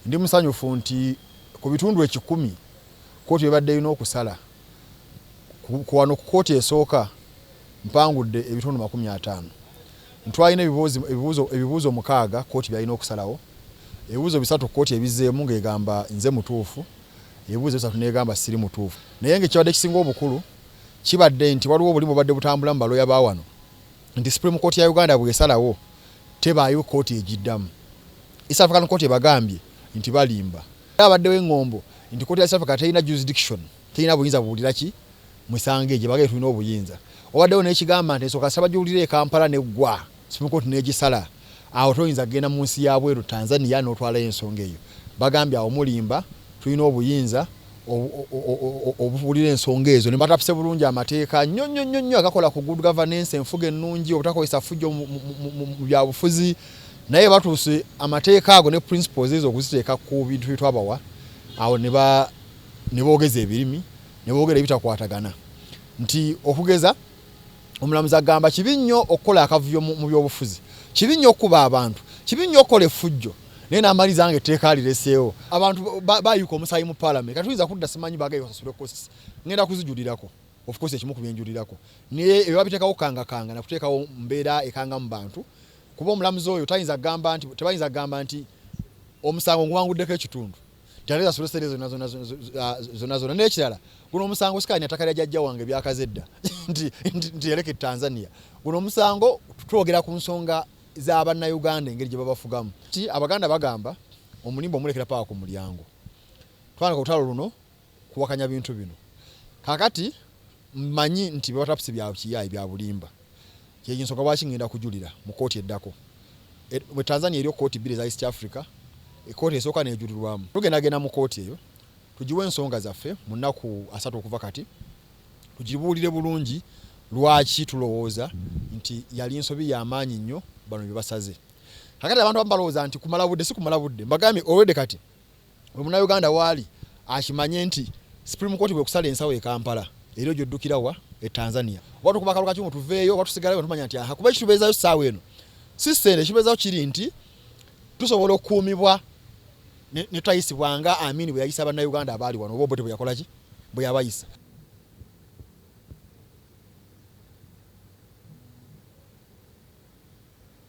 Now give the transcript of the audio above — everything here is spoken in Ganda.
ndi musanyufu nti ku bitundu 10 kkooti ebadde ino okusala ku wano ku kkooti esooka mpangudde ebitundu 50. Ntwalina ebibuuzo 6 kkooti byalina okusalawo. Ebibuuzo 3 kkooti ebizzeemu ng'egamba nze mutuufu, ebibuuzo 3 n'egamba siri mutuufu. Naye ng'ekibadde kisinga obukulu kibadde nti waliwo obulimu obadde butambula mu balooya ba wano nti Supreme Court ya Uganda bw'esalawo tebaayo kkooti egiddamu. East African Court ebagambye nti balimba. Abaddewo eŋŋombo nti kkooti ya East Africa terina jurisdiction, terina buyinza buwulira ki musango egyo bagambye tulina obuyinza. Obaddewo n'ekigamba nti esooka sabagiwulira e Kampala n'eggwa Supreme Court n'egisala awo toyinza kugenda mu nsi ya bweru Tanzania n'otwalayo ensonga eyo. Bagambye awo mulimba tulina obuyinza obuwulira ensonga ezo ne batapise bulungi amateeka nnyo agakola ku good governance, enfuga ennungi, obutakozesa fujjo mu byabufuzi. Naye batuuse amateeka ago ne principles ezo okuziteeka ku bintu bitwabawa awo ne boogeza ebirimi ne boogera ebitakwatagana nti okugeza omulamuzi agamba kibi nnyo okukola akavuyo mu byobufuzi, kibi nnyo okuba abantu, kibi nnyo okukola effujjo. Naye n'amaliza nga etteeka lireseewo abantu baayuka omusaayi mu parliament katuyinza kudda simanyi bagayo sasule kosi ngenda kuzijulirako of course ekimu ku byenjulirako naye ebabiteekawo kanga nakuteekawo mbeera ekanga mu bantu kuba omulamuzi oyo tebayinza gamba nti omusango nguwanguddeko ekitundu tyaleza solesere zonna n'ekirala guno omusango sikani atakalya jjajja wange byakazedda nti yaleke Tanzania. Guno omusango twogera ku nsonga z'Abannayuganda engeri gye babafugamu. Abaganda bagamba omulimba omulekera paka ku mulyango. Twanaka olutalo luno kuwakanya bintu bino. Kakati mmanyi nti batapisi bya kiyayi bya bulimba. Kyegi nsonga lwaki ngenda kujulira mu kkooti eddako. Mu Tanzania eriyo kkooti 2 za East Africa. Ekkooti esooka n'ejulirwamu. Tugendagenda mu kkooti eyo tugiwe ensonga zaffe mu nnaku 3 okuva kati. Tugibuulire bulungi lwaki tulowooza nti yali ensobi y'amaanyi nnyo bano bye basaze. Kakati abantu abalowooza nti kumala budde si kumala budde. Mbagambye already kati Munnayuganda waali akimanye nti Supreme Court bwe kusala ensawo e Kampala era gy'oddukira wa e Tanzania. Watu kuba kaluka kimu tuveeyo watusigalayo tumanya nti aha kuba ekitubeezaayo ssaawa eno si ssente ekibeezaayo kiri nti tusobola okukuumibwa ne twayisibwanga Amini bwe yayisa Bannayuganda abaali wano oba Obote bwe yakola ki bwe yabayisa.